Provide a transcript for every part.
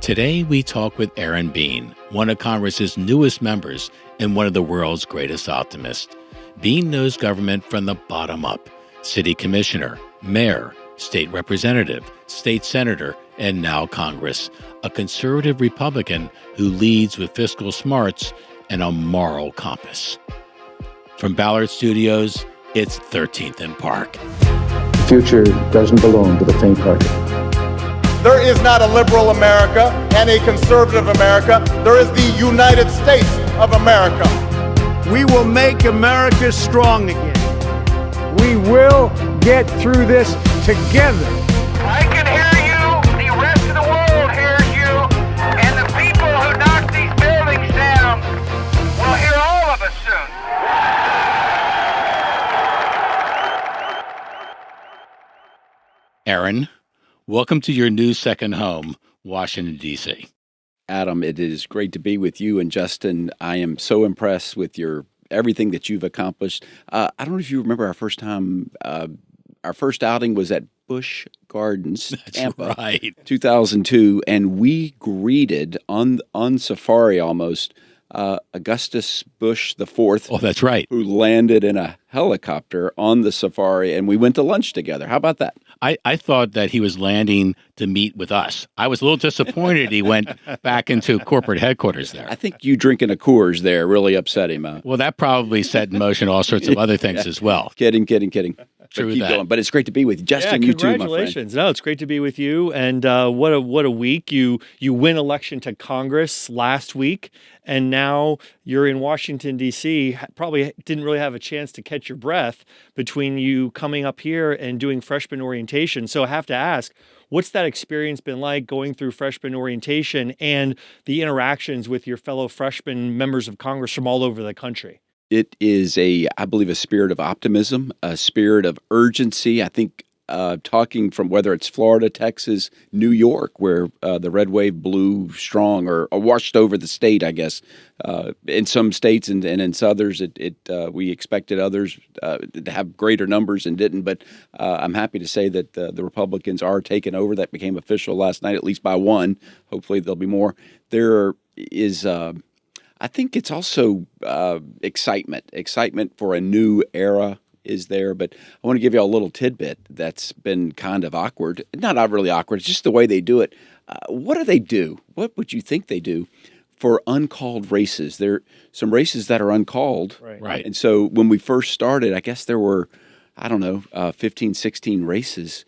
Today, we talk with Aaron Bean, one of Congress's newest members and one of the world's greatest optimists. Bean knows government from the bottom up. City commissioner, mayor, state representative, state senator, and now Congress. A conservative Republican who leads with fiscal smarts and a moral compass. From Ballard Studios, it's 13th and Park. The future doesn't belong to the faint-hearted. There is not a liberal America and a conservative America. There is the United States of America. We will make America strong again. We will get through this together. I can hear you. The rest of the world hears you. And the people who knock these buildings down will hear all of us soon. Aaron, welcome to your new second home, Washington, D.C. Adam, it is great to be with you and Justin. I am so impressed with everything that you've accomplished. I don't know if you remember our first time. Our first outing was at Busch Gardens, Tampa, right. 2002, and we greeted on safari almost Augustus Bush IV. Oh, that's right. Who landed in a helicopter on the safari, and we went to lunch together. How about that? I thought that he was landing to meet with us. I was a little disappointed he went back into corporate headquarters there. I think you drinking a Coors there really upset him. Well, that probably set in motion all sorts of other things as well. Kidding. True keep that. going. But it's great to be with you. Justin, you too, my friend. Congratulations. No, it's great to be with you. And what a week. You win election to Congress last week, and now you're in Washington, D.C. Probably didn't really have a chance to catch your breath between you coming up here and doing freshman orientation. So I have to ask, what's that experience been like going through freshman orientation and the interactions with your fellow freshman members of Congress from all over the country? It is I believe, a spirit of optimism, a spirit of urgency. I think talking from whether it's Florida, Texas, New York, where the red wave blew strong or washed over the state, I guess. In some states and in others, we expected others to have greater numbers and didn't. But I'm happy to say that the Republicans are taking over. That became official last night, at least by one. Hopefully there'll be more. There is... I think it's also excitement for a new era is there. But I want to give you a little tidbit that's been kind of awkward. Not really awkward. It's just the way they do it. What do they do? What would you think they do for uncalled races? There are some races that are uncalled. Right. And so when we first started, I guess there were, 15, 16 races.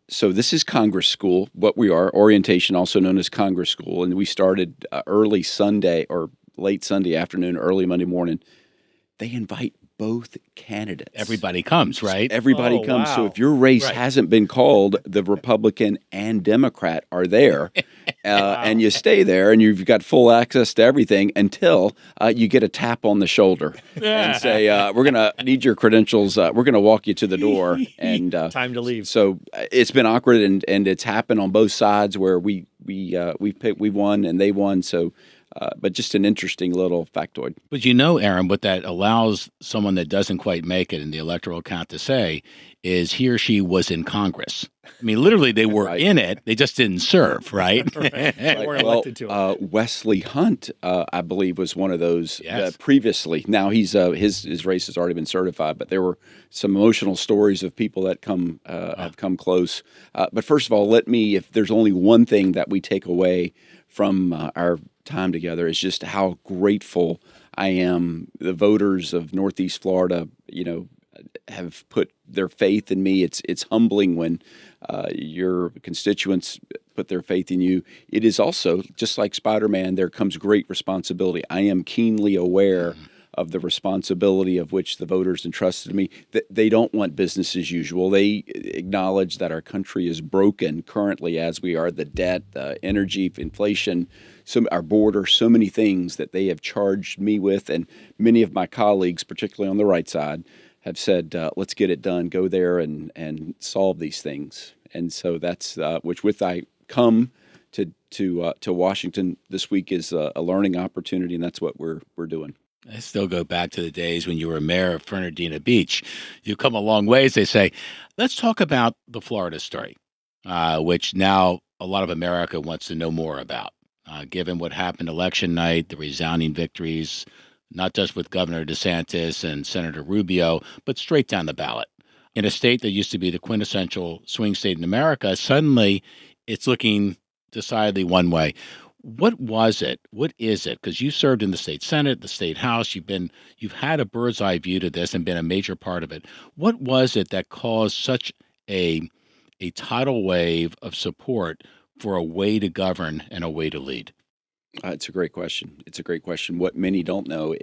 So this is Congress School, what we are, orientation, also known as Congress School. And we started early Sunday or late Sunday afternoon, early Monday morning. They invite both candidates. Everybody comes, right? Everybody comes. Wow. So if your race hasn't been called, the Republican and Democrat are there. And you stay there and you've got full access to everything until you get a tap on the shoulder and say, we're going to need your credentials. We're going to walk you to the door. And time to leave. So it's been awkward and it's happened on both sides where we won and they won. So but just an interesting little factoid. But you know, Aaron, what that allows someone that doesn't quite make it in the electoral count to say is he or she was in Congress. I mean, literally, they were in it. They just didn't serve, right? They weren't elected to it. Wesley Hunt, I believe, was one of those previously. Now he's his race has already been certified, but there were some emotional stories of people that have come close. But first of all, if there's only one thing that we take away from our time together, is just how grateful I am. The voters of Northeast Florida, have put their faith in me. It's humbling when your constituents put their faith in you. It is also, just like Spider-Man, there comes great responsibility. I am keenly aware of the responsibility of which the voters entrusted me. They don't want business as usual. They acknowledge that our country is broken currently as we are. The debt, energy, inflation, our border, so many things that they have charged me with. And many of my colleagues, particularly on the right side, have said, let's get it done. Go there and solve these things. And so that's with I come to Washington this week is a learning opportunity, and that's what we're doing. I still go back to the days when you were mayor of Fernandina Beach. You've come a long ways. They say, let's talk about the Florida story, which now a lot of America wants to know more about, given what happened election night, the resounding victories, not just with Governor DeSantis and Senator Rubio, but straight down the ballot. In a state that used to be the quintessential swing state in America, suddenly it's looking decidedly one way. What was it? What is it? Because you served in the state Senate, the state House. You've had a bird's eye view to this and been a major part of it. What was it that caused such a tidal wave of support for a way to govern and a way to lead? It's a great question. It's a great question. What many don't know,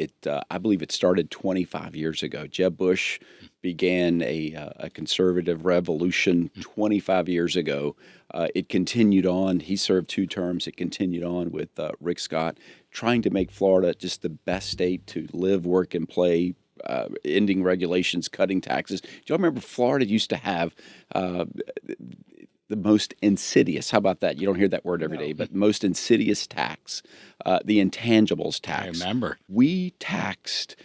I believe it started 25 years ago. Jeb Bush began a conservative revolution 25 years ago. It continued on. He served 2 terms. It continued on with Rick Scott, trying to make Florida just the best state to live, work, and play, ending regulations, cutting taxes. Do y'all remember Florida used to have the most insidious, how about that? You don't hear that word every day, but most insidious tax, the intangibles tax. I remember. We taxed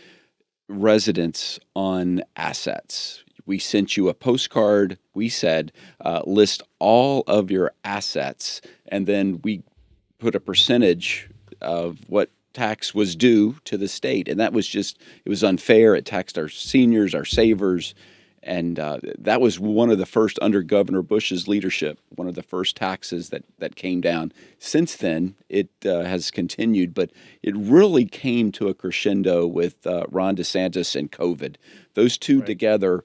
residents on assets. We sent you a postcard. We said, list all of your assets, and then we put a percentage of what tax was due to the state. And that was just, it was unfair. It taxed our seniors, our savers. And that was one of the first, under Governor Bush's leadership, one of the first taxes that came down. Since then, it has continued, but it really came to a crescendo with Ron DeSantis and COVID. Those two together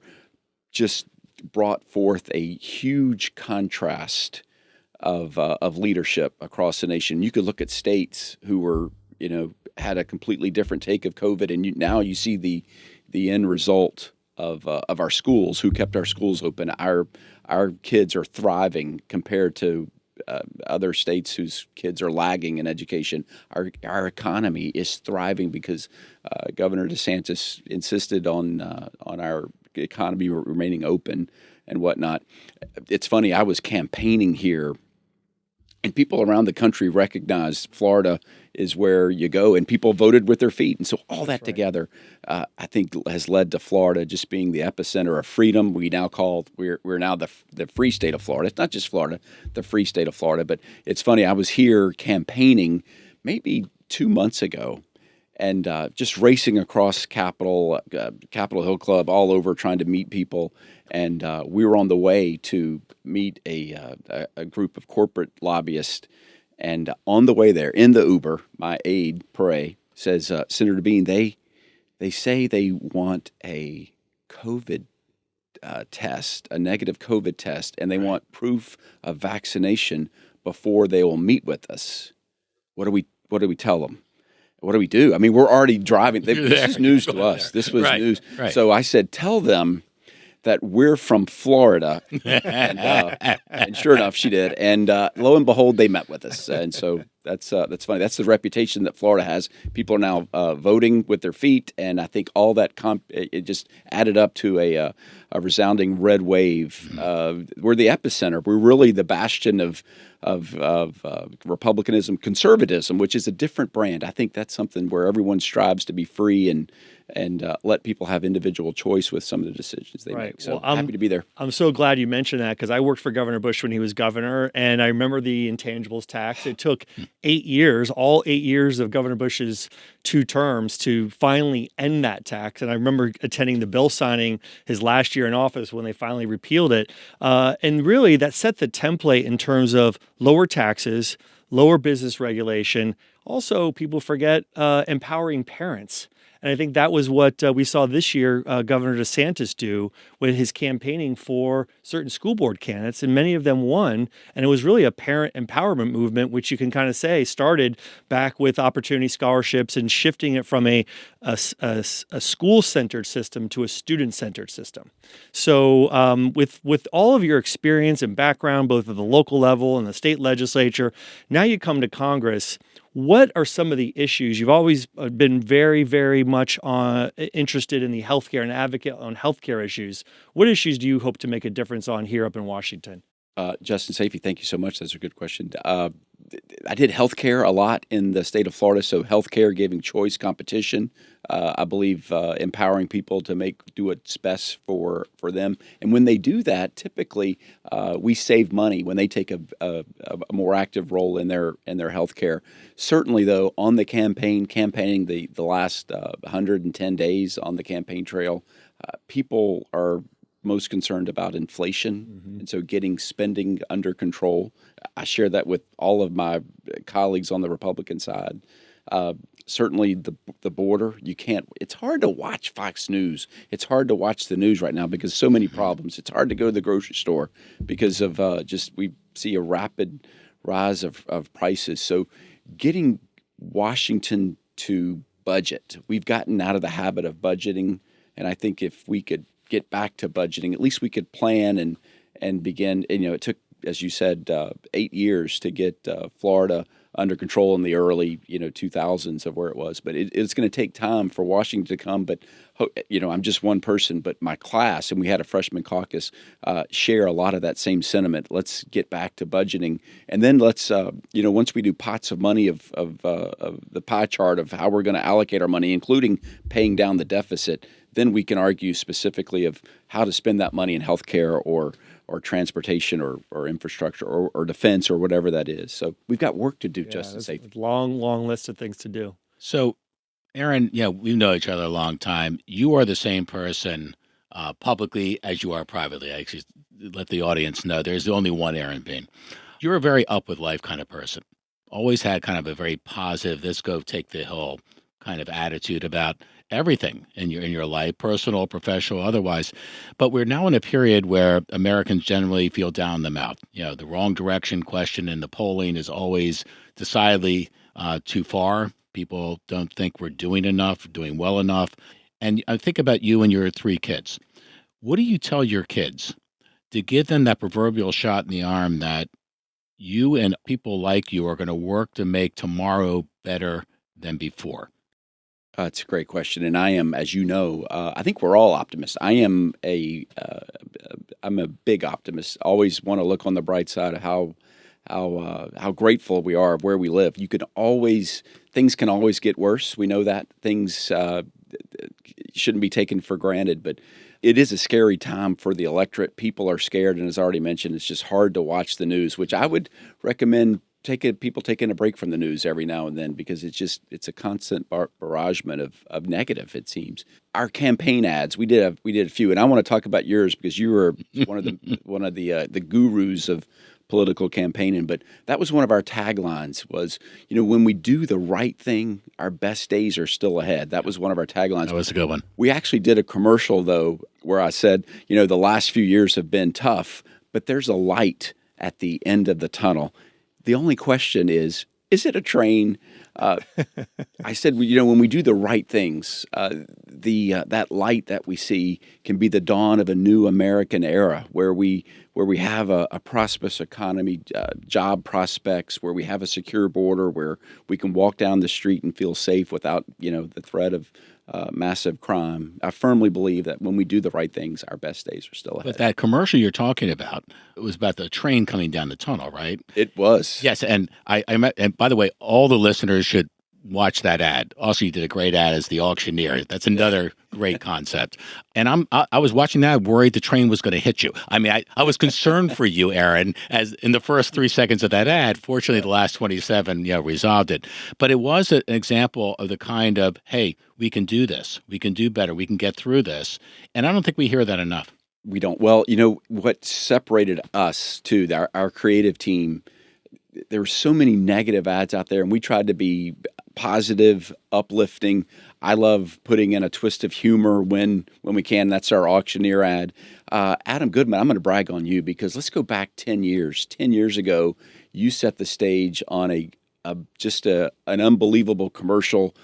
just brought forth a huge contrast of leadership across the nation. You could look at states who were, had a completely different take of COVID, and now you see the end result of our schools, who kept our schools open. Our kids are thriving compared to other states whose kids are lagging in education. Our economy is thriving because Governor DeSantis insisted on our economy remaining open and whatnot. It's funny, I was campaigning here, and people around the country recognized Florida is where you go, and people voted with their feet. And so all that together, I think, has led to Florida just being the epicenter of freedom. We're now the free state of Florida. It's not just Florida, the free state of Florida. But it's funny, I was here campaigning maybe 2 months ago, and just racing across Capitol Hill Club, all over, trying to meet people. And we were on the way to meet a group of corporate lobbyists. And on the way there, in the Uber, my aide, Pray, says, Senator Bean, they say they want a COVID test, a negative COVID test, and they want proof of vaccination before they will meet with us. What do we tell them? What do we do? I mean, we're already driving. This is news to us. This was news. Right. So I said, tell them that we're from Florida, and sure enough, she did. And lo and behold, they met with us. And so that's funny. That's the reputation that Florida has. People are now voting with their feet, and I think all that it just added up to a resounding red wave. We're the epicenter. We're really the bastion of republicanism, conservatism, which is a different brand. I think that's something where everyone strives to be free and let people have individual choice with some of the decisions they make. So happy to be there. I'm so glad you mentioned that, because I worked for Governor Bush when he was governor, and I remember the intangibles tax. It took 8 years, all 8 years of Governor Bush's 2 terms, to finally end that tax. And I remember attending the bill signing his last year in office when they finally repealed it. And really, that set the template in terms of lower taxes, lower business regulation. Also, people forget empowering parents. And I think that was what we saw this year Governor DeSantis do with his campaigning for certain school board candidates, and many of them won. And it was really a parent empowerment movement, which you can kind of say started back with opportunity scholarships and shifting it from a school-centered system to a student-centered system. So with all of your experience and background, both at the local level and the state legislature, now you come to Congress. What are some of the issues? You've always been very, very much interested in the healthcare and advocate on healthcare issues. What issues do you hope to make a difference on here up in Washington? Justin Safey, thank you so much. That's a good question. I did healthcare a lot in the state of Florida, so healthcare, giving choice, competition. I believe empowering people to do what's best for them. And when they do that, typically we save money when they take a more active role in their healthcare. Certainly, though, on the campaigning the last 110 days on the campaign trail, people are most concerned about inflation, and so getting spending under control. I share that with all of my colleagues on the Republican side. Certainly the border, you can't, it's hard to watch Fox News. It's hard to watch the news right now because so many problems. It's hard to go to the grocery store because of we see a rapid rise of prices. So getting Washington to budget, we've gotten out of the habit of budgeting, and I think if we could get back to budgeting, at least we could plan and begin. And, it took, as you said, 8 years to get Florida under control in the early 2000s of where it was. But it's going to take time for Washington to come. But I'm just one person, but my class, and we had a freshman caucus, share a lot of that same sentiment. Let's get back to budgeting, and then let's once we do pots of money of the pie chart of how we're going to allocate our money, including paying down the deficit, then we can argue specifically of how to spend that money in healthcare or transportation or infrastructure or defense or whatever that is. So we've got work to do, Justice Safety. Long list of things to do. So, Aaron, we've known each other a long time. You are the same person publicly as you are privately. I actually let the audience know there's only one Aaron Bean. You're a very up with life kind of person. Always had kind of a very positive, let's go take the hill kind of attitude about everything in your life, personal, professional, otherwise. But we're now in a period where Americans generally feel down the mouth. The wrong direction question in the polling is always decidedly too far. People don't think we're doing enough, doing well enough. And I think about you and your 3 kids. What do you tell your kids to give them that proverbial shot in the arm that you and people like you are going to work to make tomorrow better than before? It's a great question, and I am, as you know, I think we're all optimists. I'm a big optimist. Always want to look on the bright side of how grateful we are of where we live. Things can always get worse. We know that things shouldn't be taken for granted, but it is a scary time for the electorate. People are scared, and as already mentioned, it's just hard to watch the news, which I would recommend people taking a break from the news every now and then, because it's a constant barragement of negative, it seems. Our campaign ads, we did a few, and I want to talk about yours because you were one of the gurus of political campaigning. But that was one of our taglines was, when we do the right thing, our best days are still ahead. That was one of our taglines. That was a good one. We actually did a commercial, though, where I said, the last few years have been tough, but there's a light at the end of the tunnel. The only question is it a train? I said, when we do the right things, that light that we see can be the dawn of a new American era where we have a prosperous economy, job prospects, where we have a secure border, where we can walk down the street and feel safe without, the threat of massive crime. I firmly believe that when we do the right things, our best days are still ahead. But that commercial you're talking about, it was about the train coming down the tunnel, right? It was. Yes, and and by the way, all the listeners should watch that ad. Also, you did a great ad as the auctioneer. That's another great concept. And I was watching that, worried the train was going to hit you. I mean, I was concerned for you, Aaron, as in the first 3 seconds of that ad. Fortunately, the last 27, resolved it. But it was an example of the kind of, hey, we can do this. We can do better. We can get through this. And I don't think we hear that enough. We don't. Well, what separated us, too, our creative team, there were so many negative ads out there, and we tried to be positive, uplifting. I love putting in a twist of humor when we can. That's our auctioneer ad. Adam Goodman, I'm going to brag on you because let's go back 10 years. 10 years ago, you set the stage on an unbelievable commercial.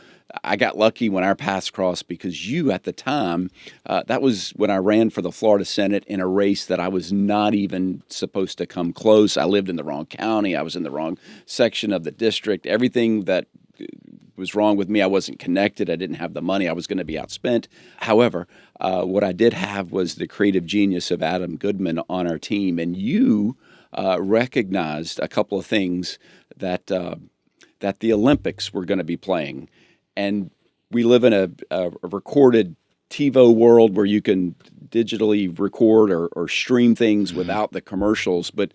I got lucky when our paths crossed because you, at the time, that was when I ran for the Florida Senate in a race that I was not even supposed to come close. I lived in the wrong county. I was in the wrong section of the district. Everything that was wrong with me, I wasn't connected. I didn't have the money. I was going to be outspent. However, what I did have was the creative genius of Adam Goodman on our team. And you recognized a couple of things that the Olympics were going to be playing. And we live in a recorded TiVo world where you can digitally record or stream things without the commercials. But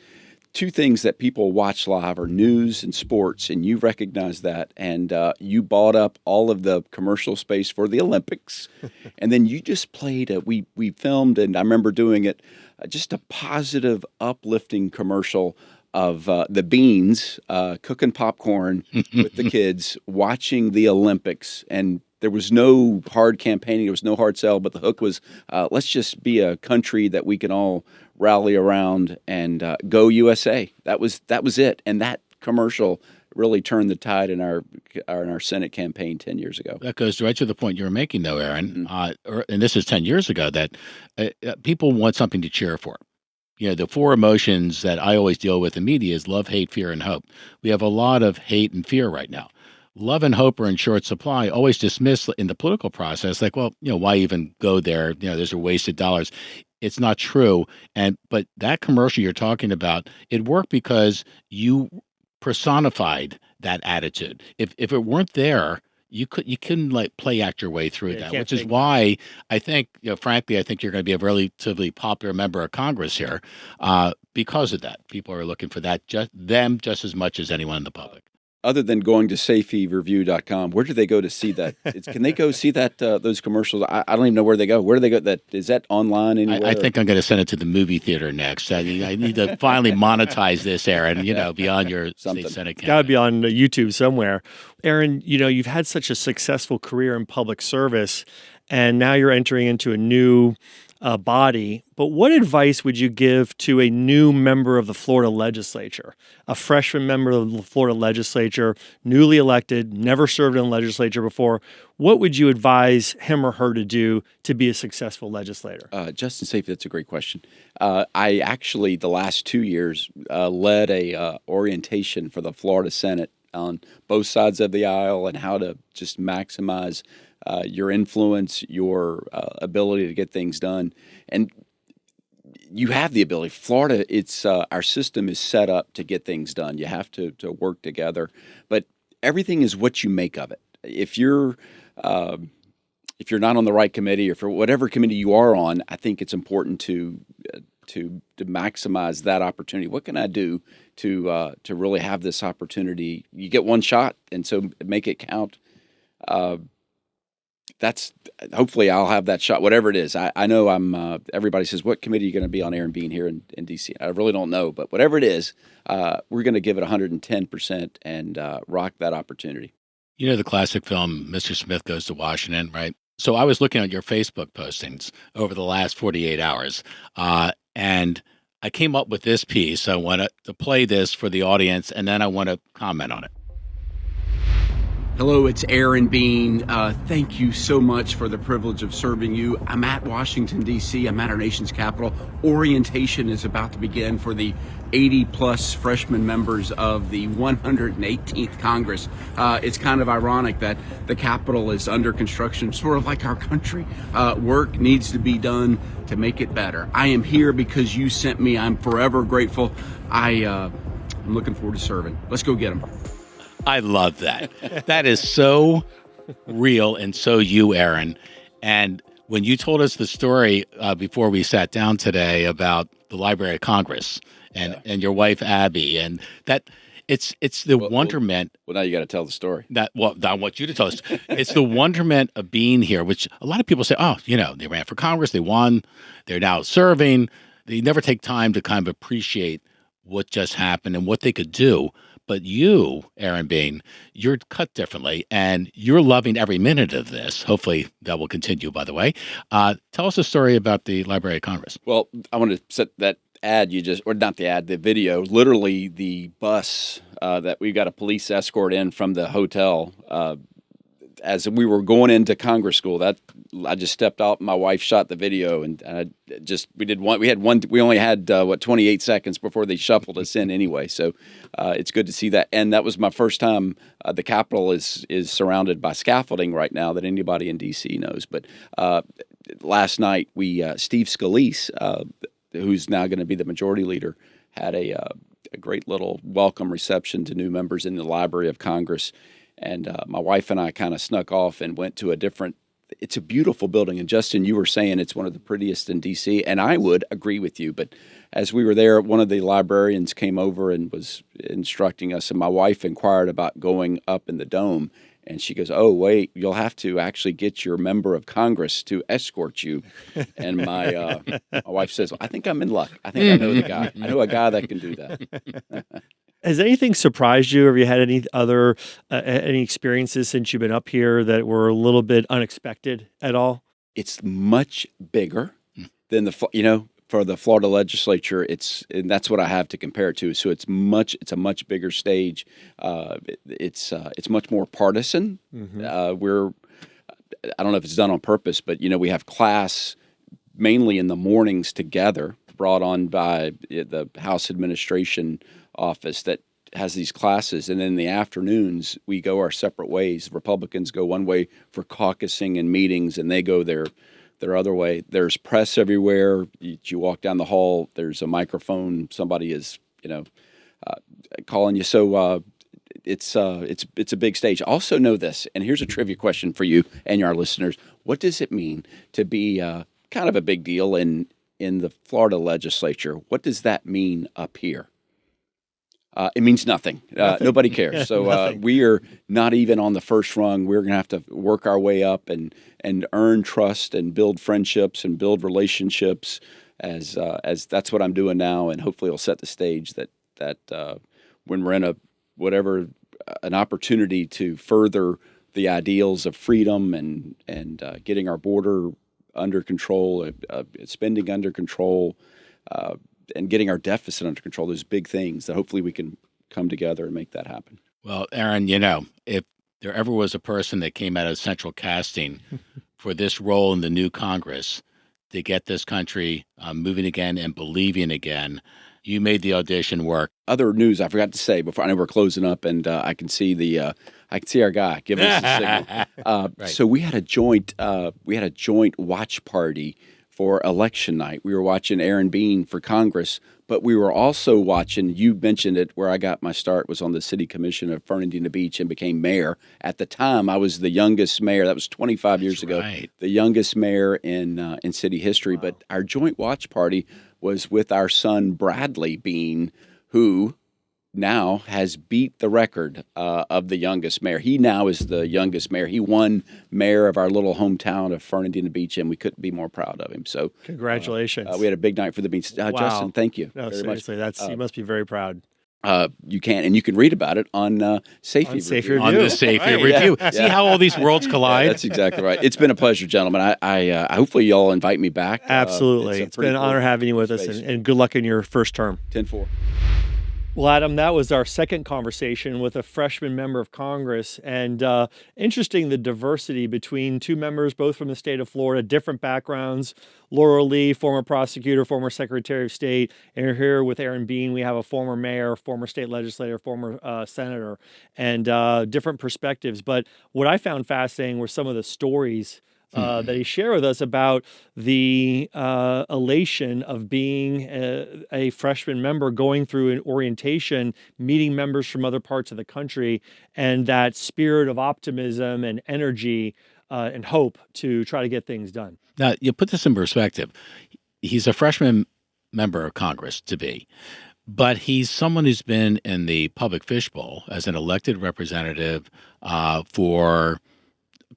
two things that people watch live are news and sports, and you recognize that. And you bought up all of the commercial space for the Olympics. And then you just played we filmed, and I remember doing it, just a positive, uplifting commercial of the Beans cooking popcorn with the kids, watching the Olympics. And there was no hard campaigning, there was no hard sell, but the hook was, let's just be a country that we can all rally around and go USA. That was it. And that commercial really turned the tide in our Senate campaign 10 years ago. That goes right to the point you were making, though, Aaron. And this is 10 years ago, that people want something to cheer for. You know, the four emotions that I always deal with in media is love, hate, fear, and hope. We have a lot of hate and fear right now. Love and hope are in short supply, always dismissed in the political process. Like, well, why even go there? Those are wasted dollars. It's not true. But that commercial you're talking about, it worked because you personified that attitude. If it weren't there, you couldn't play act your way through that, which is why I think, frankly, I think you're going to be a relatively popular member of Congress here because of that. People are looking for that, just as much as anyone in the public. Other than going to safeyreview.com, where do they go to see that? Can they go see that those commercials? I don't even know where they go. Where do they go? Is that online anywhere? I think I'm going to send it to the movie theater next. I need to finally monetize this, Aaron, beyond your state Senate campaign. Got to be on YouTube somewhere. Aaron, you've had such a successful career in public service, and now you're entering into a new body. But what advice would you give to a new member of the Florida legislature, a freshman member of the Florida legislature, newly elected, never served in the legislature before? What would you advise him or her to do to be a successful legislator? Justin Safety, that's a great question. I actually, the last 2 years, led a orientation for the Florida Senate on both sides of the aisle and how to just maximize your influence, your ability to get things done. And you have the ability. Florida, our system is set up to get things done. You have to work together. But everything is what you make of it. If you're not on the right committee, or for whatever committee you are on, I think it's important to maximize that opportunity. What can I do to really have this opportunity? You get one shot, and so make it count. Hopefully I'll have that shot, whatever it is. I know everybody says, what committee are you going to be on, Aaron Bean, here in D.C.? I really don't know, but whatever it is, we're going to give it 110% and rock that opportunity. The classic film, Mr. Smith Goes to Washington, right? So I was looking at your Facebook postings over the last 48 hours, and I came up with this piece. I want to play this for the audience, and then I want to comment on it. Hello, it's Aaron Bean. Thank you so much for the privilege of serving you. I'm at Washington, D.C. I'm at our nation's capital. Orientation is about to begin for the 80-plus freshman members of the 118th Congress. It's kind of ironic that the Capitol is under construction, sort of like our country. Work needs to be done to make it better. I am here because you sent me. I'm forever grateful. I'm looking forward to serving. Let's go get them. I love that. That is so real and so you, Aaron. And when you told us the story before we sat down today about the Library of Congress and your wife, Abby, and that it's the wonderment. Well, now you got to tell the story. I want you to tell us. It's the wonderment of being here, which a lot of people say, they ran for Congress, they won, they're now serving. They never take time to kind of appreciate what just happened and what they could do. But you, Aaron Bean, you're cut differently, and you're loving every minute of this. Hopefully that will continue, by the way. Tell us a story about the Library of Congress. Well, I want to set that ad the video, literally the bus that we got a police escort in from the hotel as we were going into Congress school. That I just stepped out. My wife shot the video, and we only had 28 seconds before they shuffled us in anyway. So it's good to see that. And that was my first time. The Capitol is surrounded by scaffolding right now that anybody in D.C. knows. But last night Steve Scalise, who's now going to be the majority leader, had a great little welcome reception to new members in the Library of Congress. And my wife and I kind of snuck off and went to a different. It's a beautiful building. And Justin, you were saying it's one of the prettiest in D.C., and I would agree with you. But as we were there, one of the librarians came over and was instructing us, and my wife inquired about going up in the dome. And she goes, "Oh, wait, you'll have to actually get your member of Congress to escort you." And my wife says, "I think I'm in luck. I think I know the guy. I know a guy that can do that." Has anything surprised you? Have you had any other any experiences since you've been up here that were a little bit unexpected at all? It's much bigger than for the Florida legislature. And that's what I have to compare it to. So it's a much bigger stage. It's much more partisan. Mm-hmm. I don't know if it's done on purpose, but we have class mainly in the mornings together, brought on by the House Administration Office that has these classes, and then in the afternoons we go our separate ways. Republicans go one way for caucusing and meetings, and they go their other way. There's press everywhere. You walk down the hall, there's a microphone. Somebody is calling you. So it's a big stage. Also know this, and here's a trivia question for you and our listeners: what does it mean to be kind of a big deal in the Florida legislature? What does that mean up here? It means nothing. Nobody cares. So we are not even on the first rung. We're going to have to work our way up and earn trust and build friendships and build relationships as that's what I'm doing now. And hopefully it'll set the stage that when we're in an opportunity to further the ideals of freedom and getting our border under control, spending under control, and getting our deficit under control, those big things that hopefully we can come together and make that happen. Well, Aaron, if there ever was a person that came out of central casting for this role in the new Congress to get this country moving again and believing again, you made the audition work. Other news I forgot to say before. I know we're closing up, and I can see our guy giving us a signal. Right. So we had a joint watch party for election night. We were watching Aaron Bean for Congress, but we were also watching, you mentioned it, where I got my start was on the city commission of Fernandina Beach and became mayor. At the time, I was the youngest mayor. That was 25 years ago. Right. The youngest mayor in city history. Wow. But our joint watch party was with our son Bradley Bean, who now has beat the record of the youngest mayor. He now is the youngest mayor. He won mayor of our little hometown of Fernandina Beach, and we couldn't be more proud of him. So congratulations. We had a big night for the Beans. Wow. Justin, thank you No, very seriously, much. you must be very proud. You can read about it on Safe Review. On the Safe Review. Yeah. See how all these worlds collide? Yeah, that's exactly right. It's been a pleasure, gentlemen. I hopefully y'all invite me back. Absolutely. It's been an honor having you with us, and good luck in your first term. 10-4. Well, Adam, that was our second conversation with a freshman member of Congress, and interesting the diversity between two members, both from the state of Florida, different backgrounds. Laura Lee, former prosecutor, former Secretary of State, and here with Aaron Bean, we have a former mayor, former state legislator, former senator, and different perspectives. But what I found fascinating were some of the stories that he shared with us about the elation of being a freshman member, going through an orientation, meeting members from other parts of the country, and that spirit of optimism and energy and hope to try to get things done. Now, you put this in perspective. He's a freshman member of Congress to be, but he's someone who's been in the public fishbowl as an elected representative for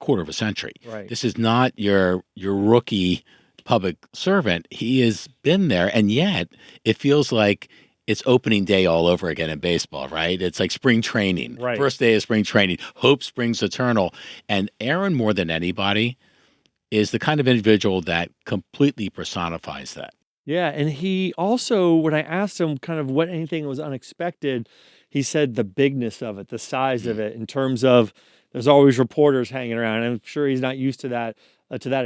quarter of a century. Right. This is not your rookie public servant. He has been there, and yet it feels like it's opening day all over again in baseball, right? It's like spring training. Right. First day of spring training. Hope springs eternal. And Aaron, more than anybody, is the kind of individual that completely personifies that. Yeah, and he also, when I asked him kind of what anything was unexpected, he said the bigness of it, the size of it, in terms of there's always reporters hanging around. I'm sure he's not used to that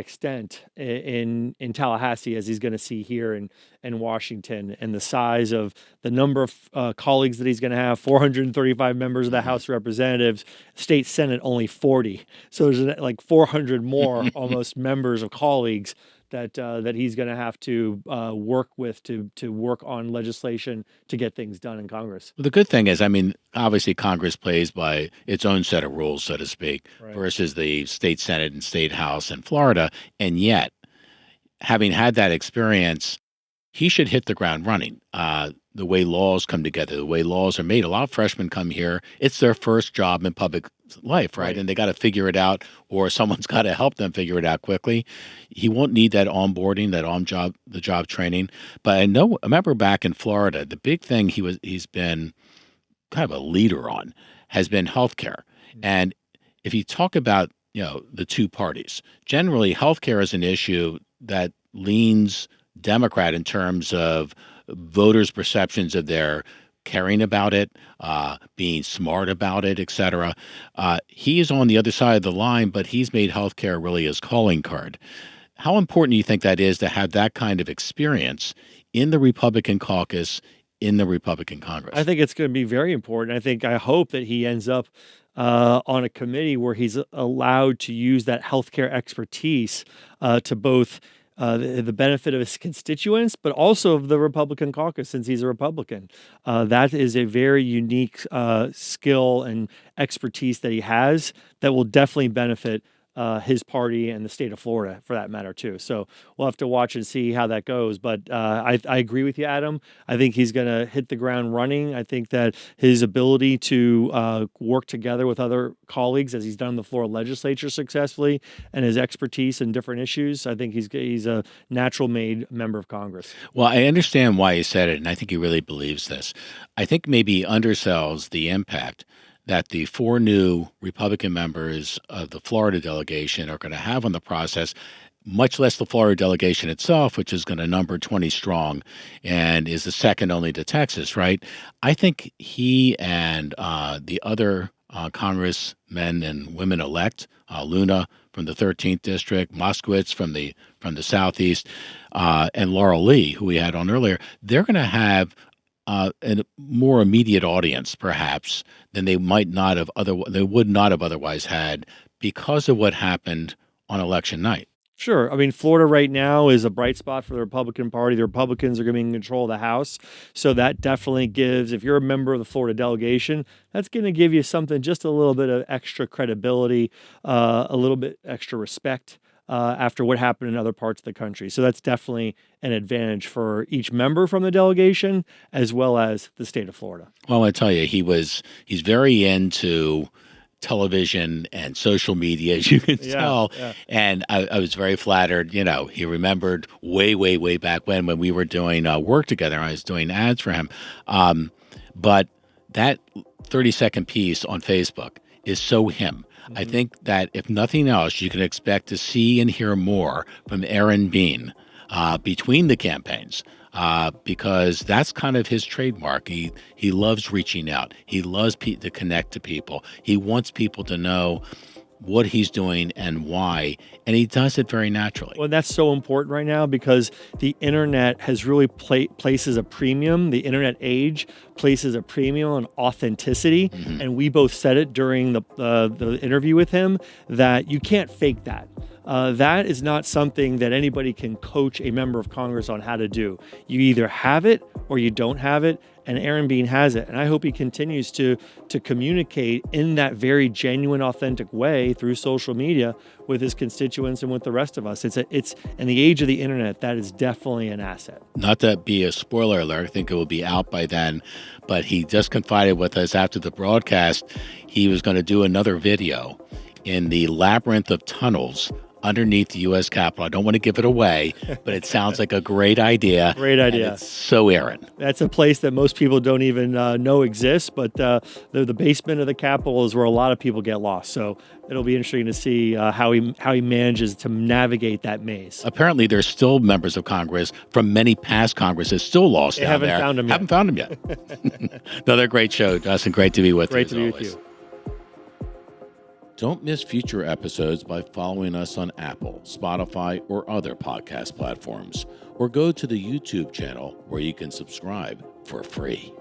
extent in Tallahassee, as he's going to see here in Washington, and the size of the number of colleagues that he's going to have, 435 members of the House of Representatives, state Senate only 40. So there's like 400 more almost members of colleagues that he's going to have to work with to work on legislation to get things done in Congress. Well, the good thing is, I mean, obviously Congress plays by its own set of rules, so to speak, Right. versus the state Senate and state House in Florida. And yet, having had that experience, he should hit the ground running. The way laws come together, the way laws are made. A lot of freshmen come here. It's their first job in public life, right? And they got to figure it out, or someone's got to help them figure it out quickly. He won't need that onboarding, the job training. But I remember back in Florida, the big thing he's been kind of a leader on has been healthcare. And if you talk about, the two parties, generally healthcare is an issue that leans Democrat in terms of voters' perceptions of their caring about it, being smart about it, et cetera. He is on the other side of the line, but he's made healthcare really his calling card. How important do you think that is to have that kind of experience in the Republican caucus, in the Republican Congress? I think it's going to be very important. I hope that he ends up on a committee where he's allowed to use that healthcare expertise to both the benefit of his constituents, but also of the Republican caucus, since he's a Republican. That is a very unique skill and expertise that he has that will definitely benefit his party and the state of Florida, for that matter, too. So we'll have to watch and see how that goes. But I agree with you, Adam. I think he's going to hit the ground running. I think that his ability to work together with other colleagues, as he's done in the Florida legislature successfully, and his expertise in different issues, I think he's a natural-made member of Congress. Well, I understand why he said it, and I think he really believes this. I think maybe he undersells the impact that the 4 new Republican members of the Florida delegation are going to have on the process, much less the Florida delegation itself, which is going to number 20 strong and is the second only to Texas, right? I think he and the other congressmen and women-elect, Luna from the 13th District, Moskowitz from the Southeast, and Laurel Lee, who we had on earlier, they're going to have a more immediate audience, perhaps, than they would not have otherwise had because of what happened on election night. Sure. I mean, Florida right now is a bright spot for the Republican Party. The Republicans are going to be in control of the House. So that definitely gives, if you're a member of the Florida delegation, that's going to give you something, just a little bit of extra credibility, a little bit extra respect after what happened in other parts of the country. So that's definitely an advantage for each member from the delegation, as well as the state of Florida. Well, I tell you, he's very into television and social media, as you can tell. Yeah. And I was very flattered. He remembered way back when we were doing work together. I was doing ads for him. But that 30-second piece on Facebook is so him. Mm-hmm. I think that if nothing else, you can expect to see and hear more from Aaron Bean between the campaigns. Because that's kind of his trademark. He loves reaching out. He loves to connect to people. He wants people to know what he's doing and why, and he does it very naturally. Well, that's so important right now because the internet has really places a premium. The internet age places a premium on authenticity, and we both said it during the interview with him that you can't fake that. That is not something that anybody can coach a member of Congress on how to do. You either have it or you don't have it, and Aaron Bean has it. And I hope he continues to communicate in that very genuine, authentic way through social media with his constituents and with the rest of us. It's in the age of the internet, that is definitely an asset. Not to be a spoiler alert, I think it will be out by then, but he just confided with us after the broadcast he was going to do another video in the labyrinth of tunnels underneath the U.S. Capitol. I don't want to give it away, but it sounds like a great idea. Great idea. And it's so Aaron. That's a place that most people don't even know exists, but the basement of the Capitol is where a lot of people get lost. So it'll be interesting to see how he manages to navigate that maze. Apparently, there's still members of Congress from many past Congresses still lost down there. Haven't found them yet. Another great show, Dustin. Great to be with you. Great to be with you. Don't miss future episodes by following us on Apple, Spotify, or other podcast platforms, or go to the YouTube channel where you can subscribe for free.